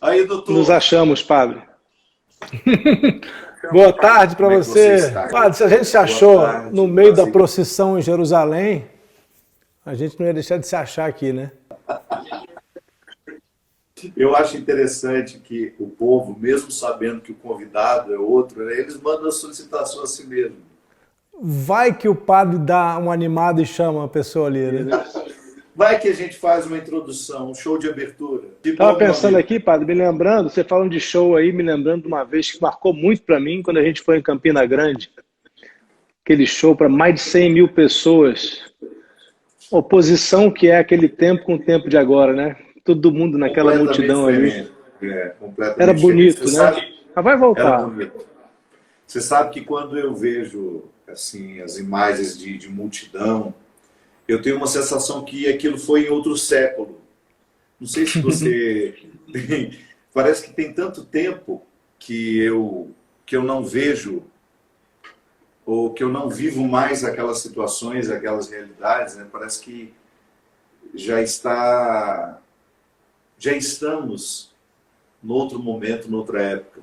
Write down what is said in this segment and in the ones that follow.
Aí, Nos doutor, achamos, padre. Boa tarde para como é que você você. está? Padre, se a gente se Boa achou no tarde, meio da prazer. procissão em Jerusalém, a gente não ia deixar de se achar aqui, né? Eu acho interessante que o povo, mesmo sabendo que o convidado é outro, né, eles mandam a solicitação a si mesmo. Vai que o padre dá uma animada e chama a pessoa ali, né? Vai que a gente faz uma introdução, um show de abertura. Que Estava bom, meu pensando amigo. aqui, padre, me lembrando, você falando de show aí, me lembrando de uma vez que marcou muito para mim, quando a gente foi em Campina Grande, aquele show para mais de 100 mil pessoas. Oposição que é aquele tempo com o tempo de agora, né? Todo mundo naquela Completamente multidão ali. diferente. Era Completamente diferente. Você bonito, né? sabe, Mas vai era voltar. bonito. Você sabe que quando eu vejo assim as imagens de multidão, eu tenho uma sensação que aquilo foi em outro século. Não sei se você tem, parece que tem tanto tempo que eu não vejo ou que eu não vivo mais aquelas situações, aquelas realidades, né? Parece que já está já estamos no outro momento, noutra época.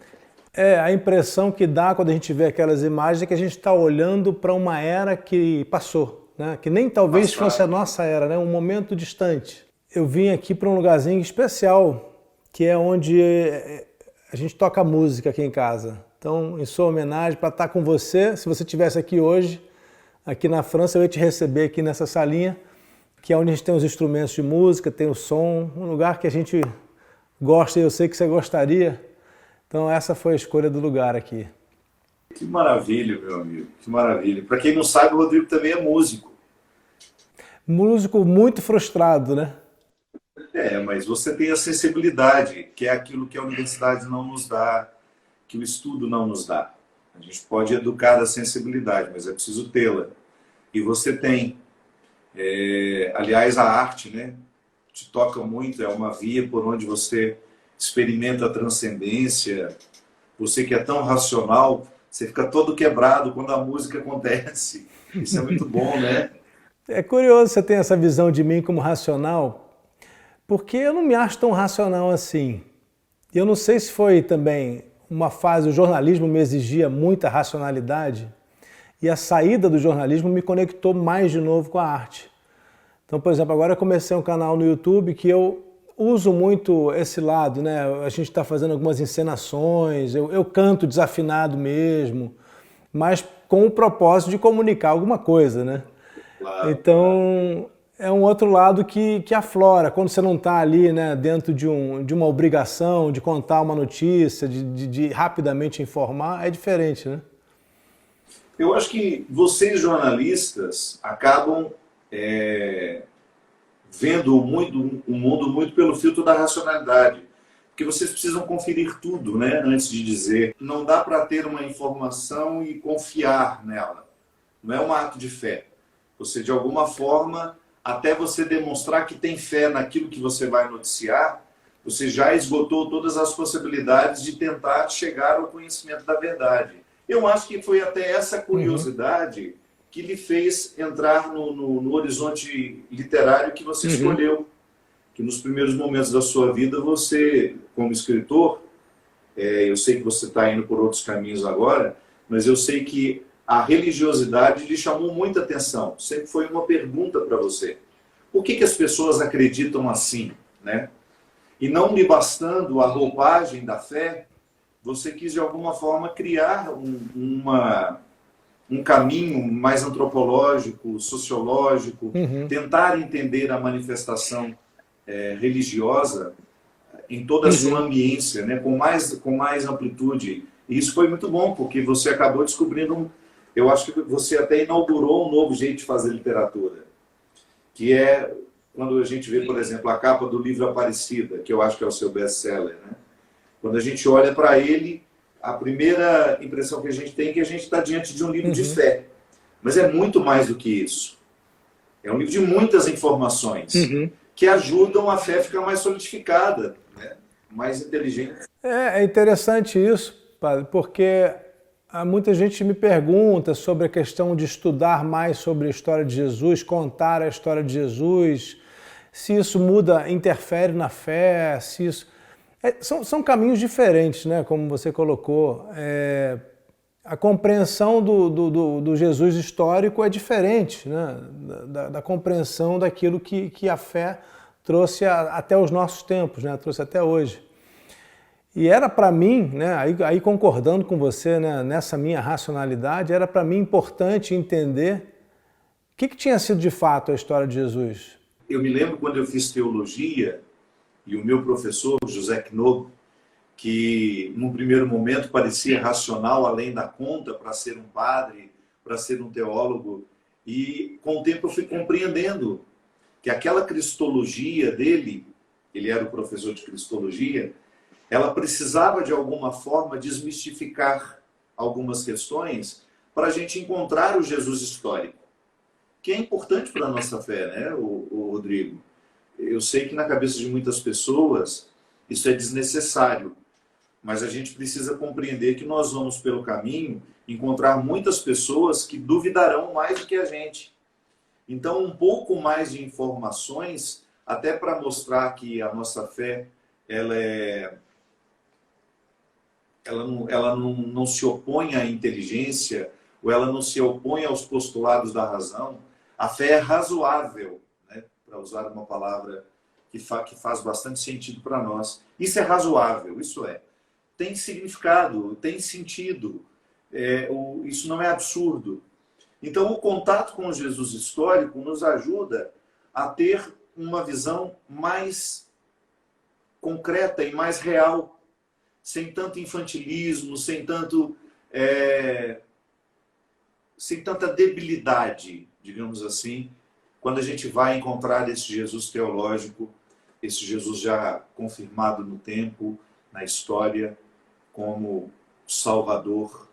É, a impressão que dá quando a gente vê aquelas imagens é que a gente está olhando para uma era que passou, né? Que nem talvez fosse a nossa era, né? Um momento distante. Eu vim aqui para um lugarzinho especial, que é onde a gente toca música aqui em casa. Então, em sua homenagem, para estar com você, se você estivesse aqui hoje, aqui na França, eu ia te receber aqui nessa salinha, que é onde a gente tem os instrumentos de música, tem o som, um lugar que a gente gosta e eu sei que você gostaria. Então essa foi a escolha do lugar aqui. Que maravilha, meu amigo, que maravilha. Para quem não sabe, o Rodrigo também é músico. Músico muito frustrado, né? Mas você tem a sensibilidade, que é aquilo que a universidade não nos dá, que o estudo não nos dá. A gente pode educar a sensibilidade, mas é preciso tê-la. E você tem. Aliás, a arte, né, te toca muito, é uma via por onde você experimenta a transcendência. Você que é tão racional, você fica todo quebrado quando a música acontece. Isso é muito bom, né? É curioso você ter essa visão de mim como racional, porque eu não me acho tão racional assim. Eu não sei se foi também uma fase, o jornalismo me exigia muita racionalidade e a saída do jornalismo me conectou mais de novo com a arte. Então, por exemplo, agora eu comecei um canal no YouTube que eu uso muito esse lado, né? A gente está fazendo algumas encenações, eu canto desafinado mesmo, mas com o propósito de comunicar alguma coisa, né? Claro, então, é um outro lado que aflora, quando você não está ali, né, dentro de uma obrigação de contar uma notícia, de rapidamente informar, é diferente, né? Eu acho que vocês, jornalistas, acabam vendo o mundo muito pelo filtro da racionalidade. Porque vocês precisam conferir tudo, né, antes de dizer. Não dá para ter uma informação e confiar nela. Não é um ato de fé. Você, de alguma forma, até você demonstrar que tem fé naquilo que você vai noticiar, você já esgotou todas as possibilidades de tentar chegar ao conhecimento da verdade. Eu acho que foi até essa curiosidade que lhe fez entrar no horizonte literário que você escolheu. Que nos primeiros momentos da sua vida, você, como escritor, eu sei que você está indo por outros caminhos agora, mas eu sei que a religiosidade lhe chamou muita atenção. Sempre foi uma pergunta para você. Por que as pessoas acreditam assim, né? E não lhe bastando a roupagem da fé, você quis, de alguma forma, criar um caminho mais antropológico, sociológico, tentar entender a manifestação religiosa em toda a sua ambiência, né? com mais amplitude. E isso foi muito bom, porque você acabou descobrindo, eu acho que você até inaugurou um novo jeito de fazer literatura, que é quando a gente vê, por exemplo, a capa do livro Aparecida, que eu acho que é o seu best-seller, né? Quando a gente olha para ele, a primeira impressão que a gente tem é que a gente está diante de um livro de fé. Mas é muito mais do que isso. É um livro de muitas informações que ajudam a fé a ficar mais solidificada, né? Mais inteligente. É interessante isso, padre, porque muita gente me pergunta sobre a questão de estudar mais sobre a história de Jesus, contar a história de Jesus, se isso muda, interfere na fé, se isso... São caminhos diferentes, né? Como você colocou. A compreensão do Jesus histórico é diferente, né? Da compreensão daquilo que a fé trouxe até os nossos tempos, né? Trouxe até hoje. E era para mim, né? Aí concordando com você, né? Nessa minha racionalidade, era para mim importante entender o que tinha sido de fato a história de Jesus. Eu me lembro quando eu fiz teologia, e o meu professor, José Knob, que num primeiro momento parecia racional além da conta para ser um padre, para ser um teólogo, e com o tempo eu fui compreendendo que aquela cristologia dele, ele era o professor de cristologia, ela precisava de alguma forma desmistificar algumas questões para a gente encontrar o Jesus histórico, que é importante para a nossa fé, né, o Rodrigo? Eu sei que na cabeça de muitas pessoas isso é desnecessário, mas a gente precisa compreender que nós vamos pelo caminho encontrar muitas pessoas que duvidarão mais do que a gente. Então, um pouco mais de informações, até para mostrar que a nossa fé ela não se opõe à inteligência, ou ela não se opõe aos postulados da razão. A fé é razoável, né? Para usar uma palavra que faz bastante sentido para nós. Isso é razoável, isso é. Tem significado, tem sentido. Isso não é absurdo. Então, o contato com o Jesus histórico nos ajuda a ter uma visão mais concreta e mais real, sem tanto infantilismo, sem tanta debilidade, digamos assim, quando a gente vai encontrar esse Jesus teológico, esse Jesus já confirmado no tempo, na história, como Salvador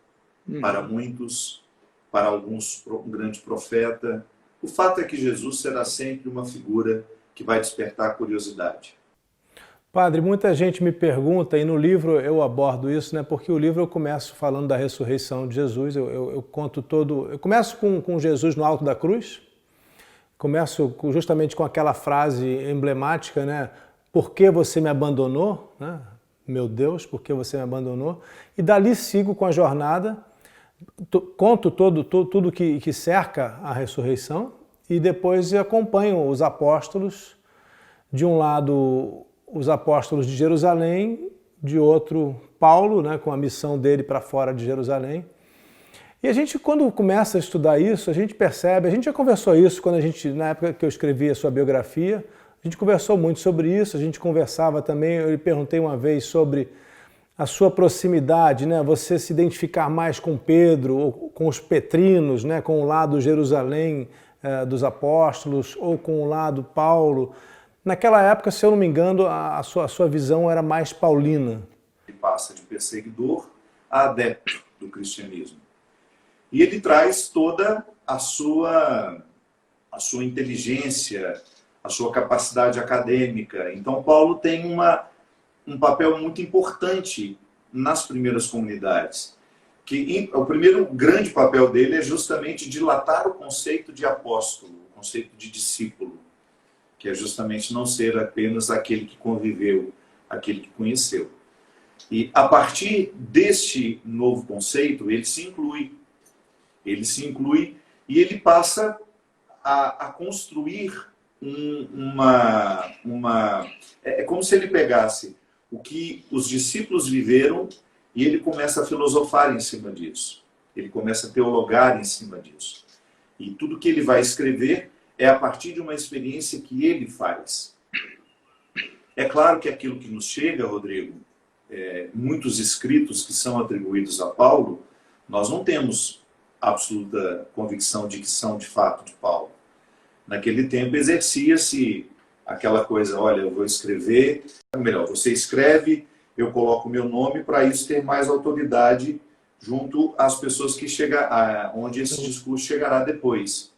para muitos, para alguns um grande profeta. O fato é que Jesus será sempre uma figura que vai despertar curiosidade. Padre, muita gente me pergunta, e no livro eu abordo isso, né? Porque o livro eu começo falando da ressurreição de Jesus, eu conto todo... Eu começo com Jesus no alto da cruz, começo justamente com aquela frase emblemática, né? Por que você me abandonou? Né? Meu Deus, por que você me abandonou? E dali sigo com a jornada, conto tudo que cerca a ressurreição e depois acompanho os apóstolos, de um lado os apóstolos de Jerusalém, de outro Paulo, né, com a missão dele para fora de Jerusalém. E a gente, quando começa a estudar isso, a gente percebe, a gente já conversou isso na época que eu escrevi a sua biografia, a gente conversou muito sobre isso, a gente conversava também, eu lhe perguntei uma vez sobre a sua proximidade, né? Você se identificar mais com Pedro, ou com os petrinos, né? Com o lado Jerusalém dos apóstolos, ou com o lado Paulo. Naquela época, se eu não me engano, a sua visão era mais paulina. Ele passa de perseguidor a adepto do cristianismo. E ele traz toda a sua inteligência, a sua capacidade acadêmica. Então, Paulo tem um papel muito importante nas primeiras comunidades. O primeiro grande papel dele é justamente dilatar o conceito de apóstolo, o conceito de discípulo, que é justamente não ser apenas aquele que conviveu, aquele que conheceu. E a partir deste novo conceito, ele se inclui e ele passa a construir é como se ele pegasse o que os discípulos viveram e ele começa a filosofar em cima disso. Ele começa a teologar em cima disso. E tudo que ele vai escrever é a partir de uma experiência que ele faz. É claro que aquilo que nos chega, Rodrigo, muitos escritos que são atribuídos a Paulo, nós não temos absoluta convicção de que são de fato de Paulo. Naquele tempo exercia-se aquela coisa, olha, eu vou escrever, melhor, você escreve, eu coloco o meu nome para isso ter mais autoridade junto às pessoas que onde esse discurso chegará depois.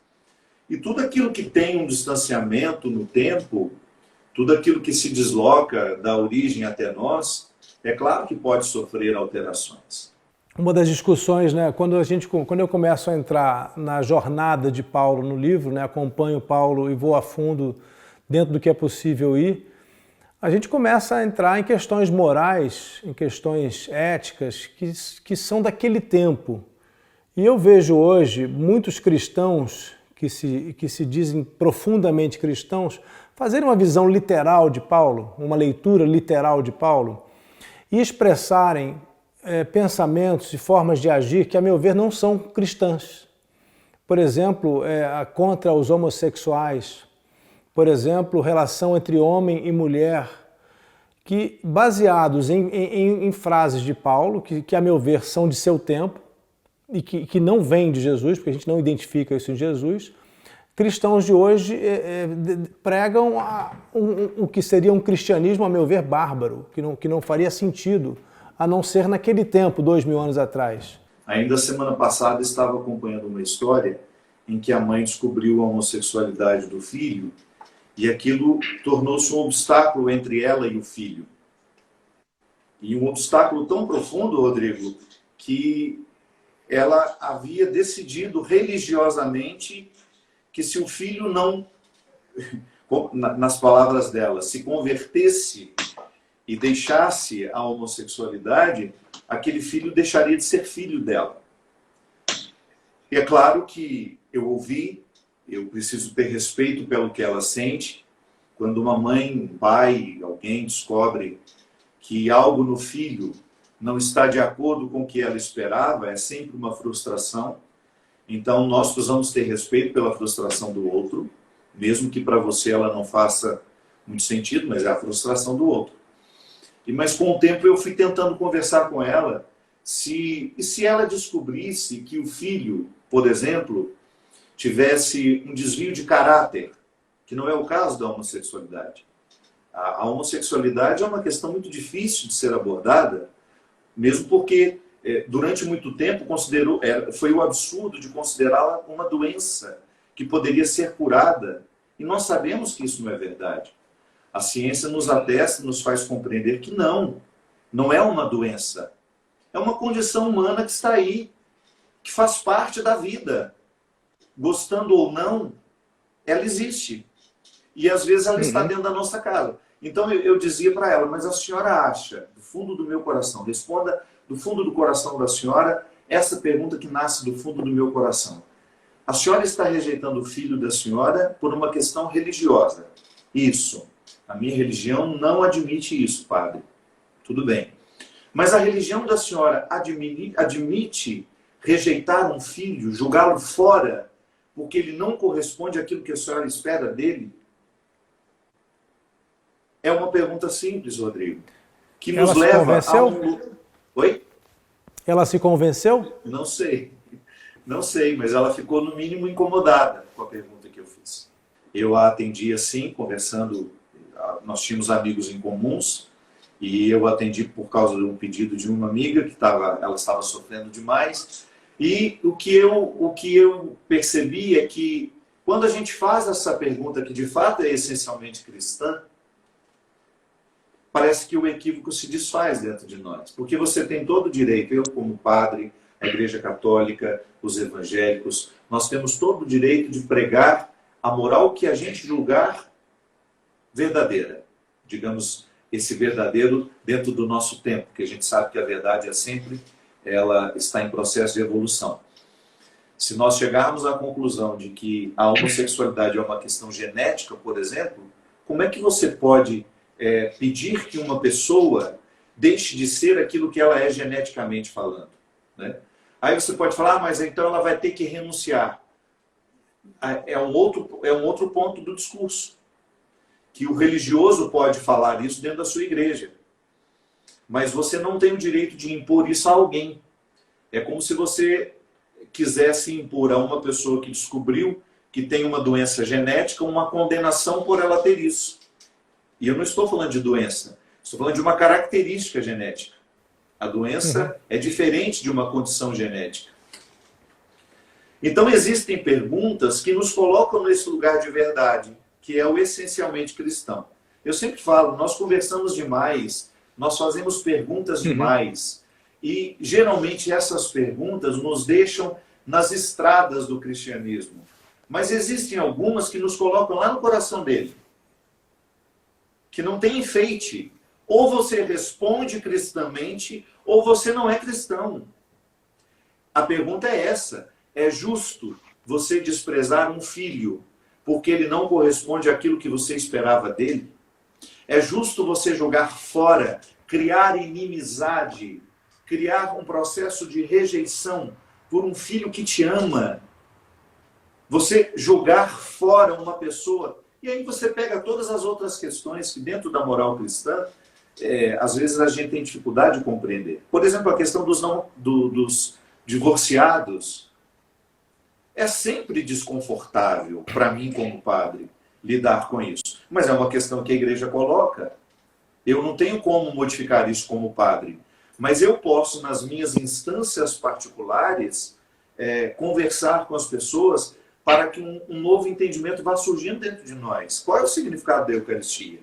E tudo aquilo que tem um distanciamento no tempo, tudo aquilo que se desloca da origem até nós, é claro que pode sofrer alterações. Uma das discussões, né, quando eu começo a entrar na jornada de Paulo no livro, né, acompanho Paulo e vou a fundo dentro do que é possível ir, a gente começa a entrar em questões morais, em questões éticas que são daquele tempo. E eu vejo hoje muitos cristãos que se dizem profundamente cristãos fazerem uma visão literal de Paulo, uma leitura literal de Paulo, e expressarem pensamentos e formas de agir que, a meu ver, não são cristãs. Por exemplo, contra os homossexuais, por exemplo, relação entre homem e mulher, que baseados em frases de Paulo, que a meu ver são de seu tempo, e que não vêm de Jesus, porque a gente não identifica isso em Jesus, cristãos de hoje pregam o que seria um cristianismo, a meu ver, bárbaro, que não faria sentido, a não ser naquele tempo, 2000 anos atrás. Ainda semana passada estava acompanhando uma história em que a mãe descobriu a homossexualidade do filho e aquilo tornou-se um obstáculo entre ela e o filho. E um obstáculo tão profundo, Rodrigo, que ela havia decidido religiosamente que se o filho não, nas palavras dela, se convertesse e deixasse a homossexualidade, aquele filho deixaria de ser filho dela. E é claro que eu ouvi, eu preciso ter respeito pelo que ela sente. Quando uma mãe, um pai, alguém descobre que algo no filho não está de acordo com o que ela esperava, é sempre uma frustração. Então nós precisamos ter respeito pela frustração do outro, mesmo que para você ela não faça muito sentido, mas é a frustração do outro. Mas com o tempo eu fui tentando conversar com ela se ela descobrisse que o filho, por exemplo, tivesse um desvio de caráter, que não é o caso da homossexualidade. A homossexualidade é uma questão muito difícil de ser abordada, mesmo porque durante muito tempo foi o absurdo de considerá-la uma doença que poderia ser curada, e nós sabemos que isso não é verdade. A ciência nos atesta, nos faz compreender que não é uma doença. É uma condição humana que está aí, que faz parte da vida. Gostando ou não, ela existe. E às vezes ela está dentro da nossa casa. Então eu dizia para ela, mas a senhora acha, do fundo do meu coração, responda do fundo do coração da senhora essa pergunta que nasce do fundo do meu coração. A senhora está rejeitando o filho da senhora por uma questão religiosa. Isso. A minha religião não admite isso, padre. Tudo bem. Mas a religião da senhora admite rejeitar um filho, julgá-lo fora, porque ele não corresponde àquilo que a senhora espera dele? É uma pergunta simples, Rodrigo, que nos leva a um... Oi? Ela se convenceu? Não sei. Não sei, mas ela ficou, no mínimo, incomodada com a pergunta que eu fiz. Eu a atendi assim, conversando. Nós tínhamos amigos em comuns e eu atendi por causa de um pedido de uma amiga que ela estava sofrendo demais. E o que eu percebi é que quando a gente faz essa pergunta que de fato é essencialmente cristã, parece que o equívoco se desfaz dentro de nós. Porque você tem todo o direito, eu como padre, a Igreja Católica, os evangélicos, nós temos todo o direito de pregar a moral que a gente julgar verdadeira. Digamos, esse verdadeiro dentro do nosso tempo, porque a gente sabe que a verdade ela está em processo de evolução. Se nós chegarmos à conclusão de que a homossexualidade é uma questão genética, por exemplo, como é que você pode pedir que uma pessoa deixe de ser aquilo que ela é geneticamente falando, né? Aí você pode falar, mas então ela vai ter que renunciar. É um outro ponto do discurso. Que o religioso pode falar isso dentro da sua igreja. Mas você não tem o direito de impor isso a alguém. É como se você quisesse impor a uma pessoa que descobriu que tem uma doença genética uma condenação por ela ter isso. E eu não estou falando de doença, estou falando de uma característica genética. A doença é diferente de uma condição genética. Então existem perguntas que nos colocam nesse lugar de verdade, que é o essencialmente cristão. Eu sempre falo, nós conversamos demais, nós fazemos perguntas demais, e geralmente essas perguntas nos deixam nas estradas do cristianismo. Mas existem algumas que nos colocam lá no coração dele, que não tem enfeite. Ou você responde cristamente, ou você não é cristão. A pergunta é essa: é justo você desprezar um filho porque ele não corresponde àquilo que você esperava dele? É justo você jogar fora, criar inimizade, criar um processo de rejeição por um filho que te ama? Você jogar fora uma pessoa, e aí você pega todas as outras questões que dentro da moral cristã, às vezes a gente tem dificuldade de compreender. Por exemplo, a questão dos divorciados. É sempre desconfortável para mim como padre lidar com isso, mas é uma questão que a igreja coloca. Eu não tenho como modificar isso como padre, mas eu posso, nas minhas instâncias particulares, conversar com as pessoas para que um novo entendimento vá surgindo dentro de nós. Qual é o significado da Eucaristia?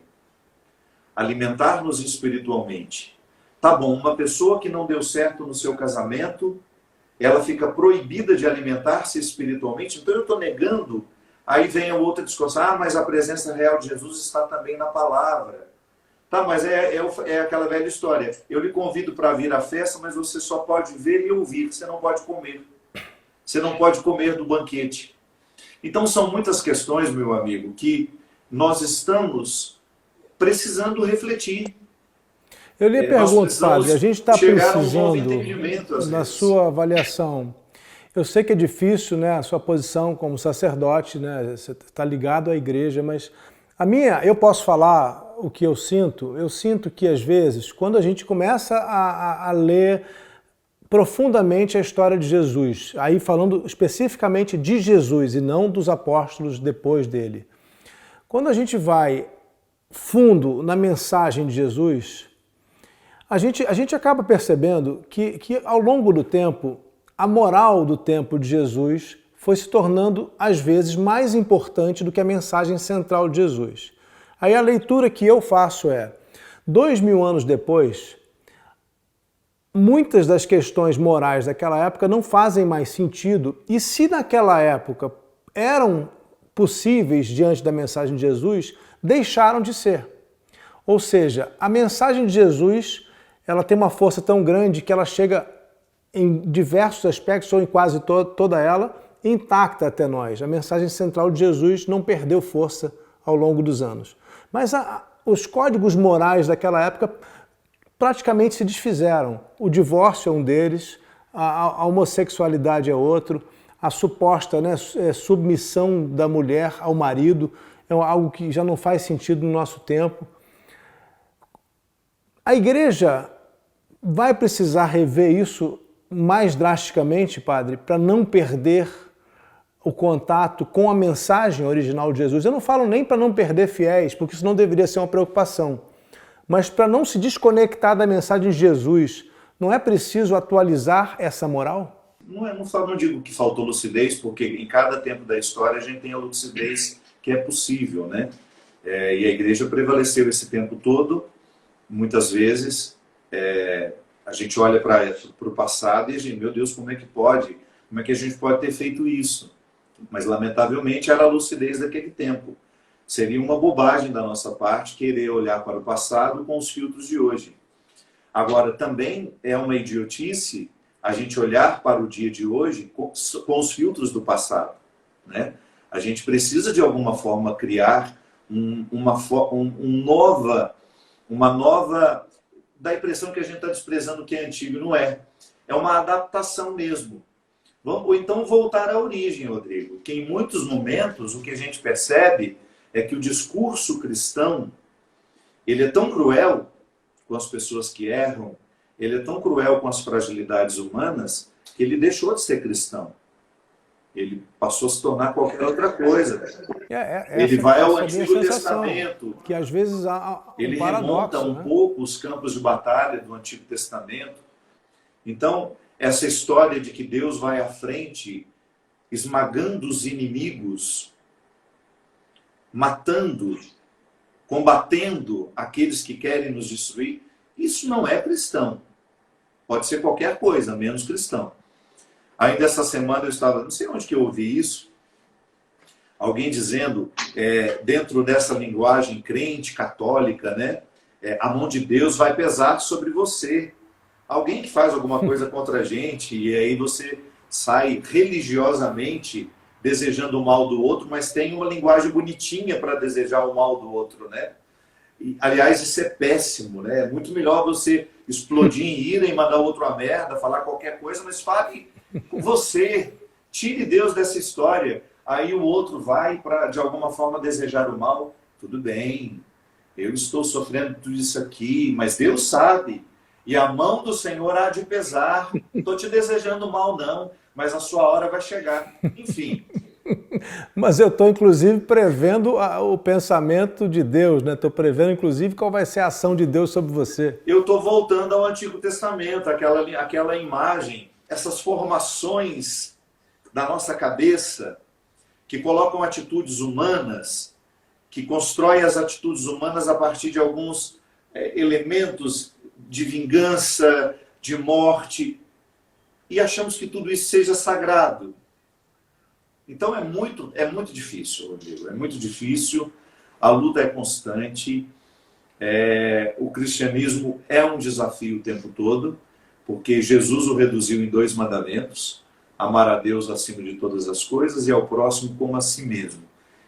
Alimentar-nos espiritualmente. Tá bom, uma pessoa que não deu certo no seu casamento, ela fica proibida de alimentar-se espiritualmente, então eu estou negando. Aí vem a outra discussão: mas a presença real de Jesus está também na palavra. Tá, mas é aquela velha história. Eu lhe convido para vir à festa, mas você só pode ver e ouvir, você não pode comer. Você não pode comer do banquete. Então são muitas questões, meu amigo, que nós estamos precisando refletir. Eu lhe pergunto, padre, a gente está precisando, na sua avaliação, eu sei que é difícil, né, a sua posição como sacerdote, né, você está ligado à igreja, mas eu posso falar o que eu sinto que às vezes, quando a gente começa a ler profundamente a história de Jesus, aí falando especificamente de Jesus e não dos apóstolos depois dele, quando a gente vai fundo na mensagem de Jesus, a gente acaba percebendo que ao longo do tempo, a moral do tempo de Jesus foi se tornando, às vezes, mais importante do que a mensagem central de Jesus. Aí a leitura que eu faço 2000 anos depois, muitas das questões morais daquela época não fazem mais sentido, e se naquela época eram possíveis diante da mensagem de Jesus, deixaram de ser. Ou seja, a mensagem de Jesus, ela tem uma força tão grande que ela chega em diversos aspectos, ou em quase toda ela, intacta até nós. A mensagem central de Jesus não perdeu força ao longo dos anos. Mas os códigos morais daquela época praticamente se desfizeram. O divórcio é um deles, a homossexualidade é outro, a suposta, né, submissão da mulher ao marido é algo que já não faz sentido no nosso tempo. A igreja vai precisar rever isso mais drasticamente, padre, para não perder o contato com a mensagem original de Jesus. Eu não falo nem para não perder fiéis, porque isso não deveria ser uma preocupação, mas para não se desconectar da mensagem de Jesus. Não é preciso atualizar essa moral? Não digo que faltou lucidez, porque em cada tempo da história a gente tem a lucidez que é possível, né? E a igreja prevaleceu esse tempo todo. Muitas vezes a gente olha para o passado e a gente, meu Deus, como é que a gente pode ter feito isso? Mas lamentavelmente era a lucidez daquele tempo. Seria uma bobagem da nossa parte querer olhar para o passado com os filtros de hoje. Agora, também é uma idiotice a gente olhar para o dia de hoje com os filtros do passado, né? A gente precisa de alguma forma criar uma nova, dá a impressão que a gente está desprezando o que é antigo, não é. É uma adaptação mesmo. Ou então voltar à origem, Rodrigo, que em muitos momentos o que a gente percebe é que o discurso cristão, ele é tão cruel com as pessoas que erram, ele é tão cruel com as fragilidades humanas, que ele deixou de ser cristão. Ele passou a se tornar qualquer outra coisa. Ele vai ao Antigo Testamento. Que às vezes há ele remonta um pouco os campos de batalha do Antigo Testamento. Então, essa história de que Deus vai à frente, esmagando os inimigos, matando, combatendo aqueles que querem nos destruir, isso não é cristão. Pode ser qualquer coisa, menos cristão. Ainda essa semana eu estava, não sei onde que eu ouvi isso, alguém dizendo, dentro dessa linguagem crente, católica, né? A mão de Deus vai pesar sobre você. Alguém que faz alguma coisa contra a gente e aí você sai religiosamente desejando o mal do outro, mas tem uma linguagem bonitinha para desejar o mal do outro, né? E, aliás, isso é péssimo, né? É muito melhor você explodir em ira e mandar o outro a merda, falar qualquer coisa, mas fale com você. Tire Deus dessa história. Aí o outro vai para, de alguma forma, desejar o mal. Tudo bem, eu estou sofrendo tudo isso aqui, mas Deus sabe. E a mão do Senhor há de pesar. Não estou te desejando mal, não, mas a sua hora vai chegar. Enfim. Mas eu estou, inclusive, prevendo o pensamento de Deus, né? Estou prevendo, inclusive, qual vai ser a ação de Deus sobre você. Eu estou voltando ao Antigo Testamento, aquela imagem, essas formações da nossa cabeça que colocam atitudes humanas, que constroem as atitudes humanas a partir de alguns elementos de vingança, de morte, e achamos que tudo isso seja sagrado. Então é muito difícil, Rodrigo, é muito difícil, a luta é constante, o cristianismo é um desafio o tempo todo, porque Jesus o reduziu em 2 mandamentos, amar a Deus acima de todas as coisas e ao próximo como a si mesmo.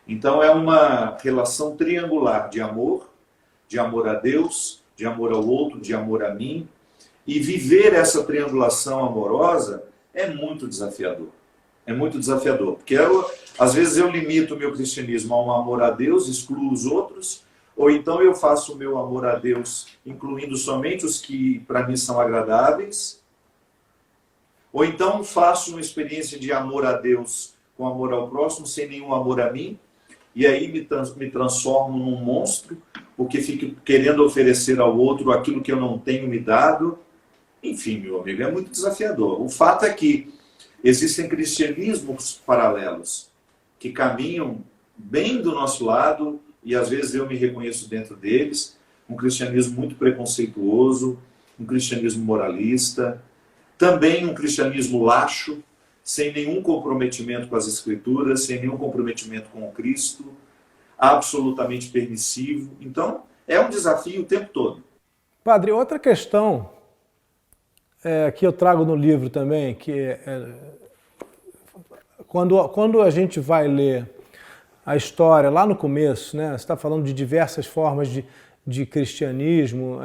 Então é uma relação triangular de amor a Deus, de amor ao outro, de amor a mim, e viver essa triangulação amorosa é muito desafiador. É muito desafiador, porque às vezes eu limito o meu cristianismo a um amor a Deus, excluo os outros, ou então eu faço o meu amor a Deus incluindo somente os que para mim são agradáveis, ou então faço uma experiência de amor a Deus com amor ao próximo, sem nenhum amor a mim, e aí me transformo num monstro, porque fico querendo oferecer ao outro aquilo que eu não tenho me dado. Enfim, meu amigo, é muito desafiador. O fato é que existem cristianismos paralelos que caminham bem do nosso lado, e às vezes eu me reconheço dentro deles, um cristianismo muito preconceituoso, um cristianismo moralista, também um cristianismo laxo, sem nenhum comprometimento com as Escrituras, sem nenhum comprometimento com o Cristo, absolutamente permissivo. Então, é um desafio o tempo todo. Padre, outra questão que eu trago no livro também, que quando a gente vai ler a história lá no começo, né, você está falando de diversas formas de cristianismo,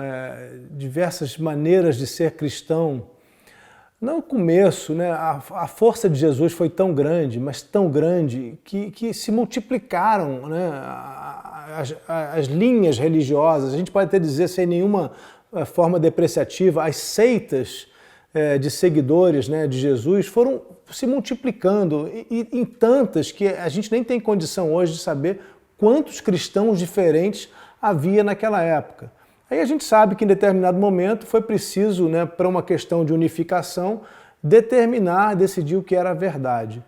diversas maneiras de ser cristão. No começo, né, a força de Jesus foi tão grande, mas tão grande, que se multiplicaram, né, as linhas religiosas. A gente pode até dizer, sem nenhuma forma depreciativa, as seitas de seguidores, né, de Jesus foram se multiplicando em tantas que a gente nem tem condição hoje de saber quantos cristãos diferentes havia naquela época. Aí a gente sabe que em determinado momento foi preciso, né, para uma questão de unificação, decidir o que era a verdade.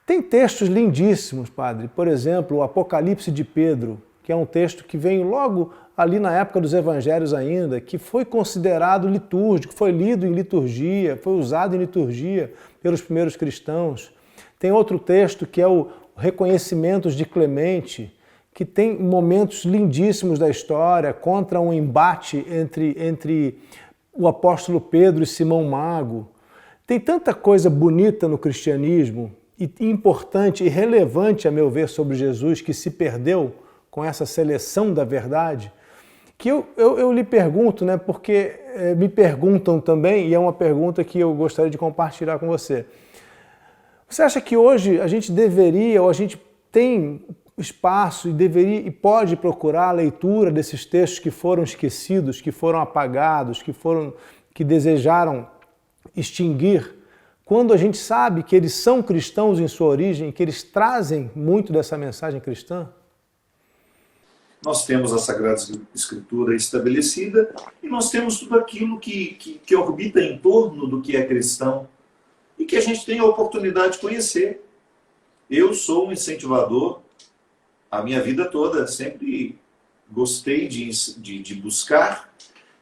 Tem textos lindíssimos, padre. Por exemplo, o Apocalipse de Pedro, que é um texto que vem logo ali na época dos evangelhos ainda, que foi considerado litúrgico, foi lido em liturgia, foi usado em liturgia pelos primeiros cristãos. Tem outro texto que é o Reconhecimentos de Clemente, que tem momentos lindíssimos da história contra um embate entre o apóstolo Pedro e Simão Mago. Tem tanta coisa bonita no cristianismo e importante e relevante, a meu ver, sobre Jesus, que se perdeu com essa seleção da verdade, que eu lhe pergunto, né, porque me perguntam também, e é uma pergunta que eu gostaria de compartilhar com você. Você acha que hoje a gente deveria, ou a gente tem espaço e deveria e pode procurar a leitura desses textos que foram esquecidos, que foram apagados, que desejaram extinguir, quando a gente sabe que eles são cristãos em sua origem, que eles trazem muito dessa mensagem cristã? Nós temos a Sagrada Escritura estabelecida e nós temos tudo aquilo que orbita em torno do que é cristão e que a gente tem a oportunidade de conhecer. Eu sou um incentivador a minha vida toda, sempre gostei de buscar,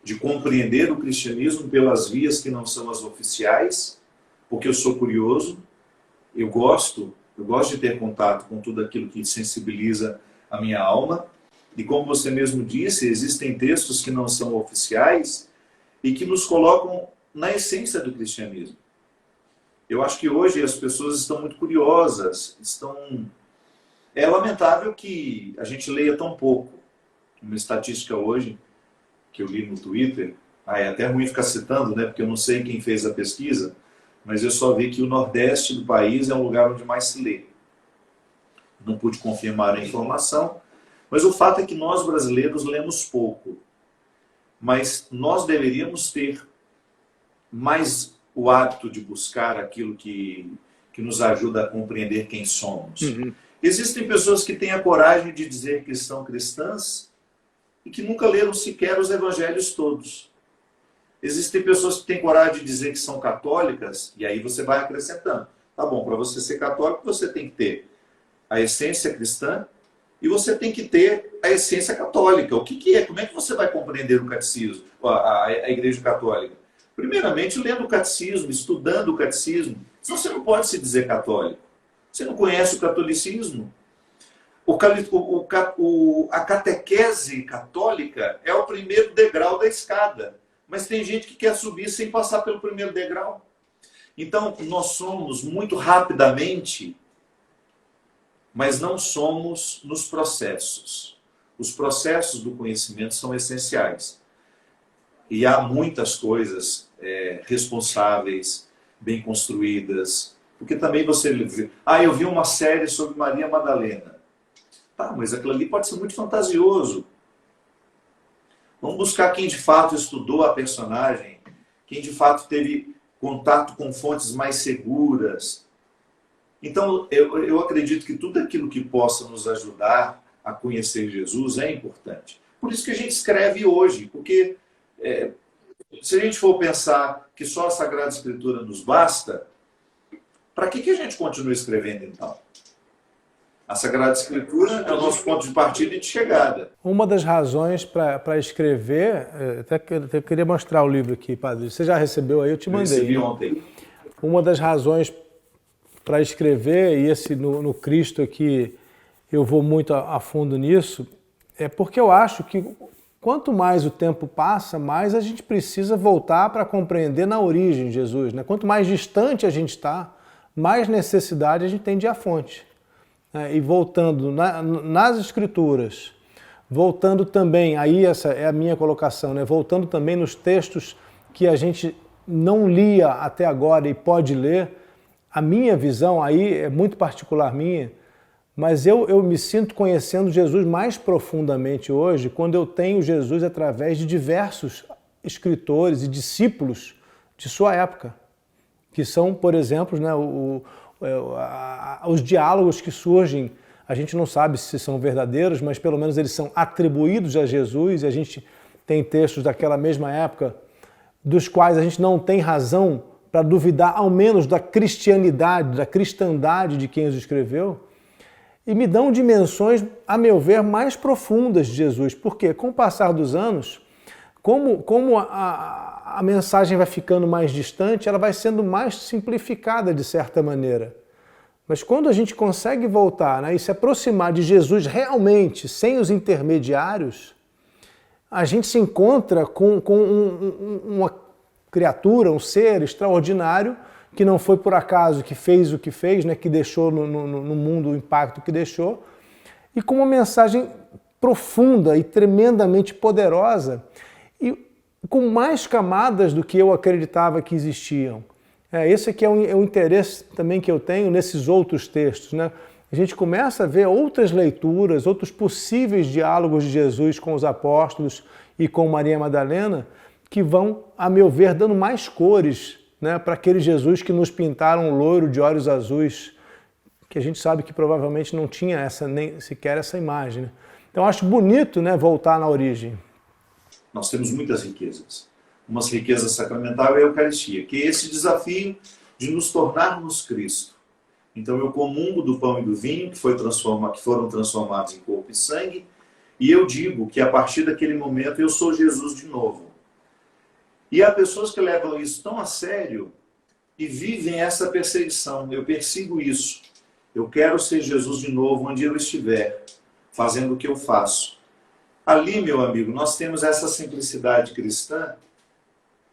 de compreender o cristianismo pelas vias que não são as oficiais, porque eu sou curioso, eu gosto Eu gosto de ter contato com tudo aquilo que sensibiliza a minha alma. E como você mesmo disse, existem textos que não são oficiais e que nos colocam na essência do cristianismo. Eu acho que hoje as pessoas estão muito curiosas, É lamentável que a gente leia tão pouco. Uma estatística hoje, que eu li no Twitter, é até ruim ficar citando, né, porque eu não sei quem fez a pesquisa, mas eu só vi que o Nordeste do país é um lugar onde mais se lê. Não pude confirmar a informação, mas o fato é que nós brasileiros lemos pouco. Mas nós deveríamos ter mais o hábito de buscar aquilo que nos ajuda a compreender quem somos. Uhum. Existem pessoas que têm a coragem de dizer que são cristãs e que nunca leram sequer os evangelhos todos. Existem pessoas que têm coragem de dizer que são católicas, e aí você vai acrescentando. Tá bom, para você ser católico, você tem que ter a essência cristã e você tem que ter a essência católica. O que é? Como é que você vai compreender o catecismo, a Igreja Católica? Primeiramente, lendo o catecismo, estudando o catecismo. Senão você não pode se dizer católico. Você não conhece o catolicismo. A catequese católica é o primeiro degrau da escada. Mas tem gente que quer subir sem passar pelo primeiro degrau. Então, nós somos muito rapidamente, mas não somos nos processos. Os processos do conhecimento são essenciais. E há muitas coisas responsáveis, bem construídas. Porque também você vê... eu vi uma série sobre Maria Madalena. Tá, mas aquilo ali pode ser muito fantasioso. Vamos buscar quem de fato estudou a personagem, quem de fato teve contato com fontes mais seguras. Então, eu acredito que tudo aquilo que possa nos ajudar a conhecer Jesus é importante. Por isso que a gente escreve hoje, porque se a gente for pensar que só a Sagrada Escritura nos basta, para que a gente continua escrevendo então? A Sagrada Escritura é o nosso ponto de partida e de chegada. Uma das razões para escrever, até queria mostrar o livro aqui, padre. Você já recebeu aí? Eu te mandei. Eu recebi ontem. Uma das razões para escrever, e esse no Cristo aqui eu vou muito a fundo nisso, é porque eu acho que quanto mais o tempo passa, mais a gente precisa voltar para compreender na origem Jesus, né? Quanto mais distante a gente está, mais necessidade a gente tem de ir à fonte. E voltando nas Escrituras, voltando também, aí essa é a minha colocação, né? Voltando também nos textos que a gente não lia até agora e pode ler, a minha visão aí é muito particular minha, mas eu me sinto conhecendo Jesus mais profundamente hoje quando eu tenho Jesus através de diversos escritores e discípulos de sua época, que são, por exemplo, né, os diálogos que surgem, a gente não sabe se são verdadeiros, mas pelo menos eles são atribuídos a Jesus, e a gente tem textos daquela mesma época dos quais a gente não tem razão para duvidar, ao menos da cristianidade, da cristandade de quem os escreveu, e me dão dimensões, a meu ver, mais profundas de Jesus. Porque com o passar dos anos, como a mensagem vai ficando mais distante, ela vai sendo mais simplificada de certa maneira. Mas quando a gente consegue voltar, né, e se aproximar de Jesus realmente, sem os intermediários, a gente se encontra com uma criatura, um ser extraordinário, que não foi por acaso que fez o que fez, né, que deixou no mundo o impacto que deixou, e com uma mensagem profunda e tremendamente poderosa, e com mais camadas do que eu acreditava que existiam. Esse aqui é o interesse também que eu tenho nesses outros textos, né? A gente começa a ver outras leituras, outros possíveis diálogos de Jesus com os apóstolos e com Maria Madalena, que vão, a meu ver, dando mais cores, né, para aquele Jesus que nos pintaram loiro de olhos azuis, que a gente sabe que provavelmente não tinha nem sequer essa imagem. Né? Então acho bonito, né, voltar na origem. Nós temos muitas riquezas. Uma riqueza sacramental é a Eucaristia, que é esse desafio de nos tornarmos Cristo. Então eu comungo do pão e do vinho que foram transformados em corpo e sangue, e eu digo que a partir daquele momento eu sou Jesus de novo. E há pessoas que levam isso tão a sério e vivem essa perseguição. Eu persigo isso. Eu quero ser Jesus de novo onde eu estiver, fazendo o que eu faço. Ali, meu amigo, nós temos essa simplicidade cristã,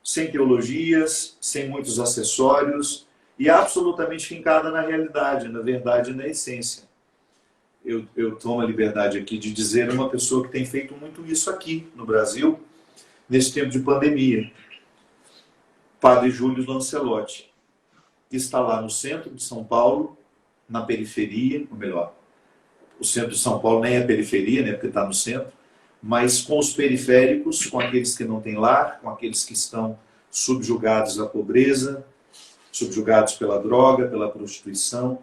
sem teologias, sem muitos acessórios e absolutamente fincada na realidade, na verdade e na essência. Eu tomo a liberdade aqui de dizer uma pessoa que tem feito muito isso aqui no Brasil, nesse tempo de pandemia. Padre Júlio Lancelotti, que está lá no centro de São Paulo, na periferia, ou melhor, o centro de São Paulo nem é periferia, né, porque está no centro, mas com os periféricos, com aqueles que não têm lar, com aqueles que estão subjugados à pobreza, subjugados pela droga, pela prostituição.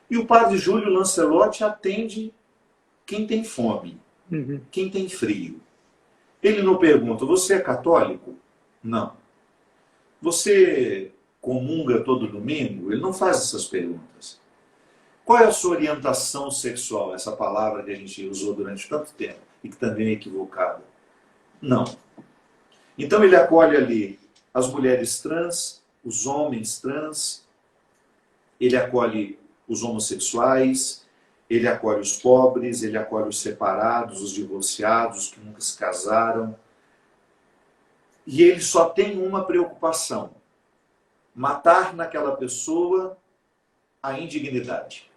E o Padre Júlio Lancelotti atende quem tem fome, quem tem frio. Ele não pergunta, você é católico? Não. Você comunga todo domingo? Ele não faz essas perguntas. Qual é a sua orientação sexual? Essa palavra que a gente usou durante tanto tempo e que também é equivocada. Não. Então ele acolhe ali as mulheres trans, os homens trans, ele acolhe os homossexuais, ele acolhe os pobres, ele acolhe os separados, os divorciados, os que nunca se casaram. E ele só tem uma preocupação: matar naquela pessoa a indignidade.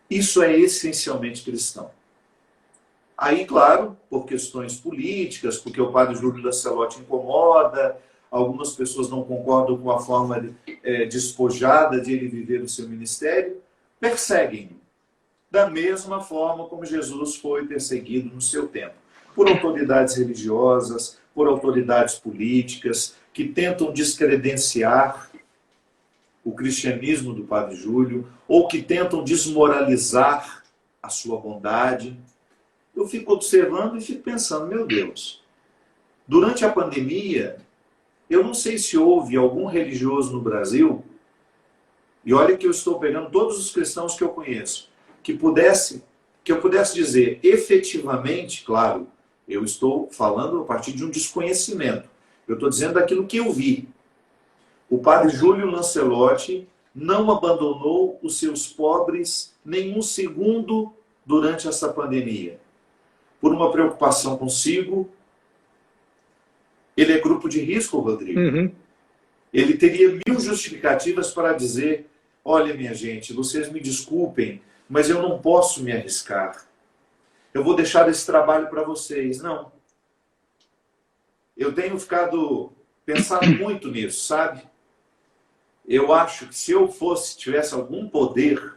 Isso é essencialmente cristão. Aí, claro, por questões políticas, porque o Padre Júlio Lancelotti incomoda, algumas pessoas não concordam com a forma despojada de ele viver o seu ministério, perseguem-no. Da mesma forma como Jesus foi perseguido no seu tempo. Por autoridades religiosas, por autoridades políticas, que tentam descredenciar o cristianismo do Padre Júlio, ou que tentam desmoralizar a sua bondade. Eu fico observando e fico pensando, meu Deus, durante a pandemia, eu não sei se houve algum religioso no Brasil, e olha que eu estou pegando todos os cristãos que eu conheço, que eu pudesse dizer efetivamente, claro, eu estou falando a partir de um desconhecimento, eu estou dizendo aquilo que eu vi. O Padre Júlio Lancelotti não abandonou os seus pobres nem um segundo durante essa pandemia. Por uma preocupação consigo. Ele é grupo de risco, Rodrigo. Ele teria 1000 justificativas para dizer, olha, minha gente, vocês me desculpem, mas eu não posso me arriscar. Eu vou deixar esse trabalho para vocês. Não. Eu tenho pensado muito nisso, sabe? Eu acho que se eu tivesse algum poder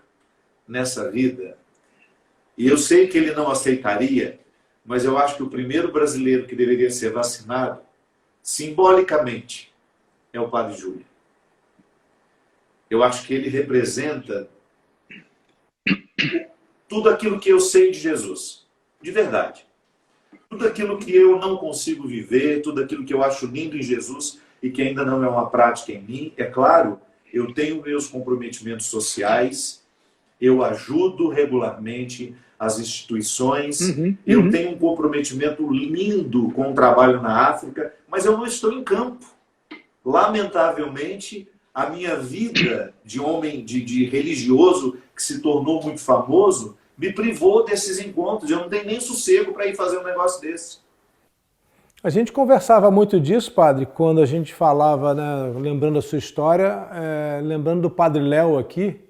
nessa vida, e eu sei que ele não aceitaria, mas eu acho que o primeiro brasileiro que deveria ser vacinado, simbolicamente, é o Padre Júlio. Eu acho que ele representa tudo aquilo que eu sei de Jesus, de verdade. Tudo aquilo que eu não consigo viver, tudo aquilo que eu acho lindo em Jesus e que ainda não é uma prática em mim. É claro, eu tenho meus comprometimentos sociais, eu ajudo regularmente as instituições, eu tenho um comprometimento lindo com o trabalho na África, mas eu não estou em campo. Lamentavelmente, a minha vida de homem, de religioso, que se tornou muito famoso, me privou desses encontros. Eu não tenho nem sossego para ir fazer um negócio desse. A gente conversava muito disso, padre, quando a gente falava, né, lembrando a sua história, lembrando do Padre Léo aqui,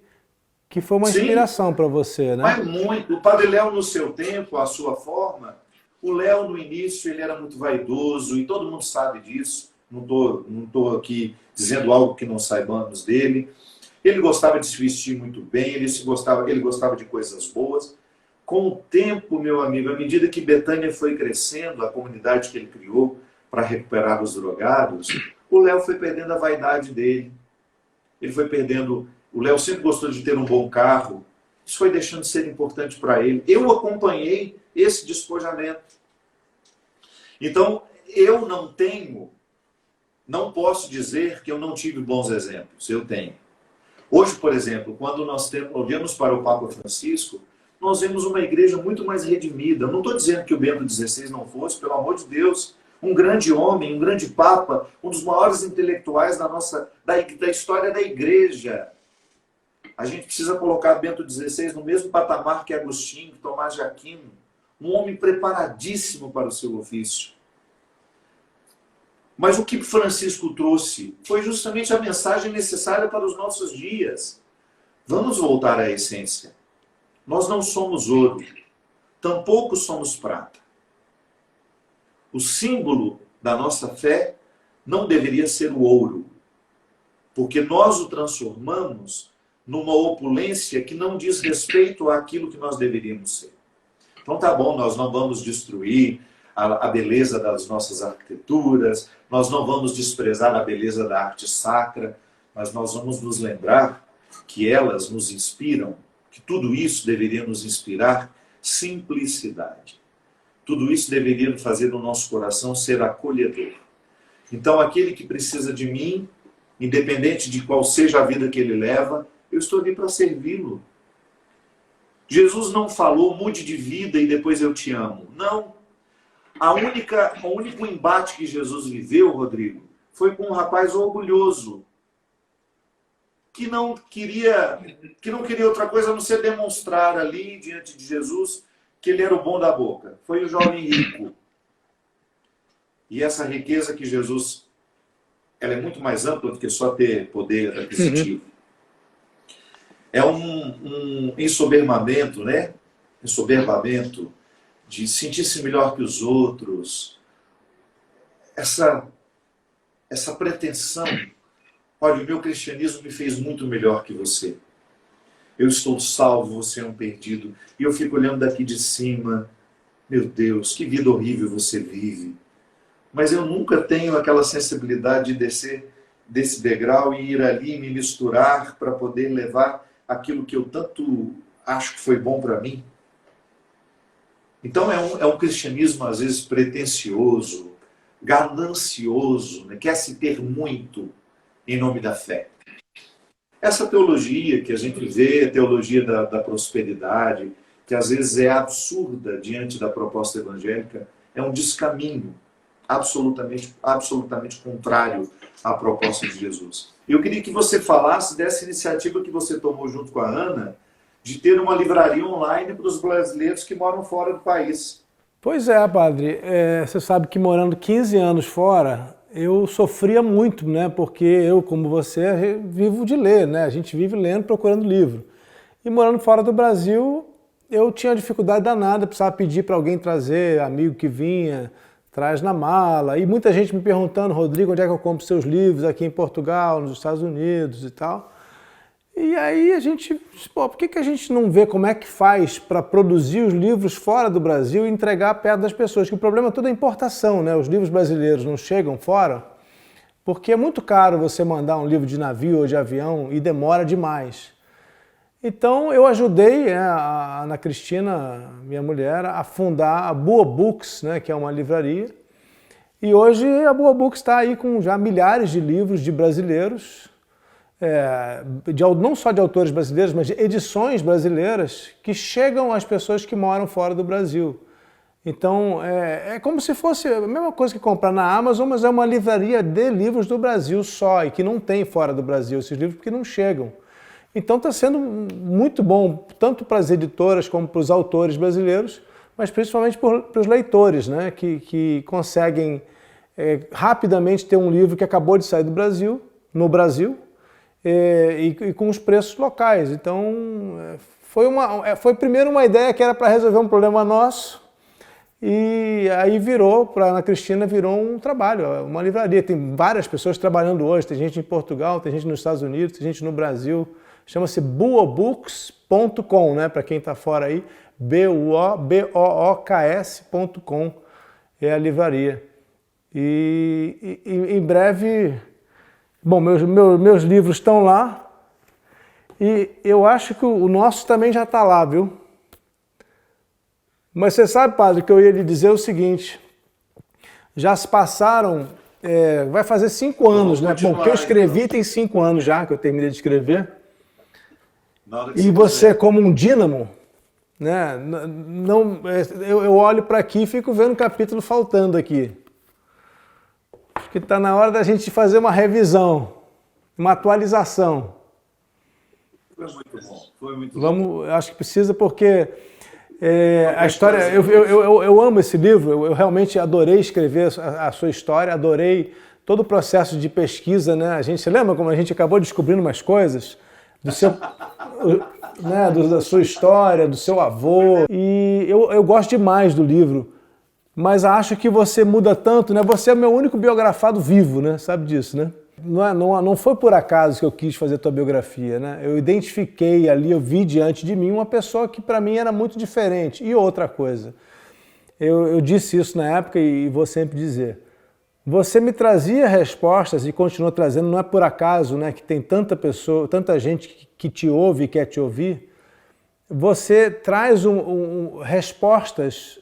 que foi uma inspiração para você, né? Mas muito. O Padre Léo, no seu tempo, a sua forma, o Léo, no início, ele era muito vaidoso, e todo mundo sabe disso. Não tô aqui dizendo algo que não saibamos dele. Ele gostava de se vestir muito bem, ele gostava de coisas boas. Com o tempo, meu amigo, à medida que Betânia foi crescendo, a comunidade que ele criou para recuperar os drogados, o Léo foi perdendo a vaidade dele. Ele foi perdendo... O Léo sempre gostou de ter um bom carro. Isso foi deixando de ser importante para ele. Eu acompanhei esse despojamento. Então, eu não posso dizer que eu não tive bons exemplos. Eu tenho. Hoje, por exemplo, quando nós olhamos para o Papa Francisco, nós vemos uma igreja muito mais redimida. Eu não estou dizendo que o Bento XVI não fosse, pelo amor de Deus, um grande homem, um grande papa, um dos maiores intelectuais da história da igreja. A gente precisa colocar Bento XVI no mesmo patamar que Agostinho, que Tomás de Aquino, um homem preparadíssimo para o seu ofício. Mas o que Francisco trouxe foi justamente a mensagem necessária para os nossos dias. Vamos voltar à essência. Nós não somos ouro, tampouco somos prata. O símbolo da nossa fé não deveria ser o ouro, porque nós o transformamos numa opulência que não diz respeito àquilo que nós deveríamos ser. Então tá bom, nós não vamos destruir a beleza das nossas arquiteturas, nós não vamos desprezar a beleza da arte sacra, mas nós vamos nos lembrar que elas nos inspiram, que tudo isso deveria nos inspirar simplicidade. Tudo isso deveria fazer o nosso coração ser acolhedor. Então aquele que precisa de mim, independente de qual seja a vida que ele leva, eu estou ali para servi-lo. Jesus não falou, mude de vida e depois eu te amo. Não. O único embate que Jesus viveu, Rodrigo, foi com um rapaz orgulhoso, que não queria outra coisa a não ser demonstrar ali, diante de Jesus, que ele era o bom da boca. Foi o jovem rico. E essa riqueza que Jesus, ela é muito mais ampla do que só ter poder aquisitivo. É um ensoberbamento, né? Ensoberbamento de sentir-se melhor que os outros. Essa pretensão. Olha, o meu cristianismo me fez muito melhor que você. Eu estou salvo, você é um perdido. E eu fico olhando daqui de cima. Meu Deus, que vida horrível você vive. Mas eu nunca tenho aquela sensibilidade de descer desse degrau e ir ali e me misturar para poder levar aquilo que eu tanto acho que foi bom para mim. Então é um cristianismo às vezes pretensioso, ganancioso, né? Quer se ter muito em nome da fé. Essa teologia que a gente vê, a teologia da prosperidade, que às vezes é absurda diante da proposta evangélica, é um descaminho absolutamente contrário à proposta de Jesus. Eu queria que você falasse dessa iniciativa que você tomou junto com a Ana, de ter uma livraria online para os brasileiros que moram fora do país. Pois é, padre. Você sabe que morando 15 anos fora, eu sofria muito, né? Porque eu, como você, vivo de ler, né? A gente vive lendo, procurando livro. E morando fora do Brasil, eu tinha dificuldade danada, precisava pedir para alguém trazer, amigo que vinha, traz na mala. E muita gente me perguntando, Rodrigo, onde é que eu compro seus livros aqui em Portugal, nos Estados Unidos e tal. E aí a gente, por que a gente não vê como é que faz para produzir os livros fora do Brasil e entregar perto das pessoas? Que o problema todo é a importação, né? Os livros brasileiros não chegam fora porque é muito caro você mandar um livro de navio ou de avião e demora demais. Então eu ajudei a Ana Cristina, minha mulher, a fundar a Boa Books, né, que é uma livraria. E hoje a Boa Books está aí com já milhares de livros de brasileiros, não só de autores brasileiros, mas de edições brasileiras que chegam às pessoas que moram fora do Brasil. Então é como se fosse a mesma coisa que comprar na Amazon, mas é uma livraria de livros do Brasil só, e que não tem fora do Brasil esses livros porque não chegam. Então está sendo muito bom, tanto para as editoras como para os autores brasileiros, mas principalmente para os leitores, né, que conseguem rapidamente ter um livro que acabou de sair do Brasil, no Brasil, e com os preços locais. Então foi primeiro uma ideia que era para resolver um problema nosso, e aí para a Ana Cristina virou um trabalho, uma livraria. Tem várias pessoas trabalhando hoje, tem gente em Portugal, tem gente nos Estados Unidos, tem gente no Brasil. Chama-se boabooks.com, né? Para quem está fora aí, BOOKS.com é a livraria. E em breve, bom, meus livros estão lá, e eu acho que o nosso também já está lá, viu? Mas você sabe, padre, que eu ia lhe dizer o seguinte, já se passaram, vai fazer 5 anos, né? Bom, que eu escrevi tem 5 anos já, que eu terminei de escrever. E você, como um dínamo, né? Eu olho para aqui e fico vendo um capítulo faltando aqui. Acho que está na hora da gente fazer uma revisão, uma atualização. Foi muito bom. Foi muito bom. Acho que precisa porque a história... Eu amo esse livro, eu realmente adorei escrever a sua história, adorei todo o processo de pesquisa, né? Você lembra como a gente acabou descobrindo umas coisas do seu... né, da sua história, do seu avô. E eu gosto demais do livro, mas acho que você muda tanto, né? Você é meu único biografado vivo, né? Sabe disso, né? Não foi por acaso que eu quis fazer a tua biografia, né? Eu identifiquei ali, eu vi diante de mim uma pessoa que para mim era muito diferente. E outra coisa, eu disse isso na época e vou sempre dizer. Você me trazia respostas e continua trazendo, não é por acaso, né, que tem tanta gente que te ouve e quer te ouvir. Você traz respostas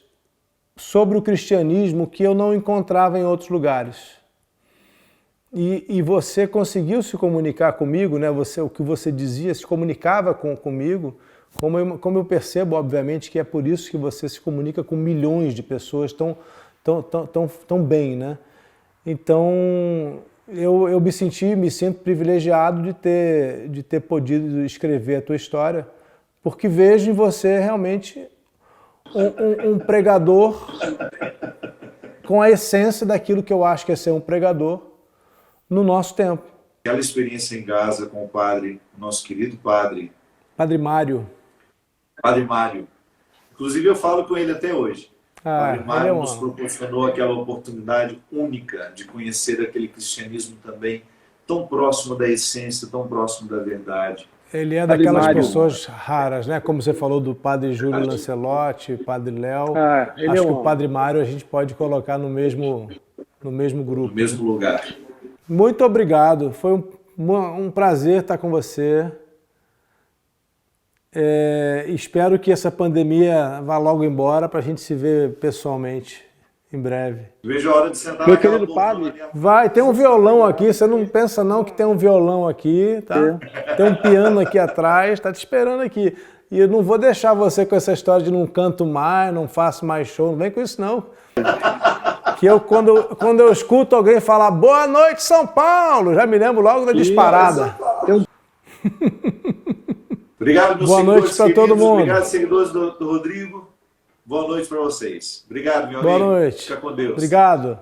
sobre o cristianismo que eu não encontrava em outros lugares. E você conseguiu se comunicar comigo, né? O que você dizia se comunicava comigo, como eu percebo, obviamente, que é por isso que você se comunica com milhões de pessoas tão bem, né? Então, eu me sinto privilegiado de ter podido escrever a tua história, porque vejo em você realmente um pregador com a essência daquilo que eu acho que é ser um pregador no nosso tempo. Aquela experiência em Gaza com o padre, nosso querido padre. Padre Mário. Padre Mário. Inclusive eu falo com ele até hoje. Padre Mário nos proporcionou aquela oportunidade única de conhecer aquele cristianismo também tão próximo da essência, tão próximo da verdade. Ele é daquelas pessoas raras, né? Como você falou do Padre Júlio Lancelotti, Padre Léo. Acho que o Padre Mário a gente pode colocar no mesmo grupo. No mesmo lugar. Muito obrigado. Foi um prazer estar com você. Espero que essa pandemia vá logo embora para a gente se ver pessoalmente em breve. Vejo a hora de sentar meu querido padre. Vai, tem um violão aqui, você não pensa não que tem um violão aqui, tá? Tem um piano aqui atrás, tá te esperando aqui. E eu não vou deixar você com essa história de não canto mais, não faço mais show, não vem com isso não. Que quando eu escuto alguém falar boa noite São Paulo, já me lembro logo da disparada. Obrigado, meus boa noite para todo mundo. Obrigado, seguidores do Rodrigo. Boa noite para vocês. Obrigado, meu amigo. Boa noite. Fica com Deus. Obrigado.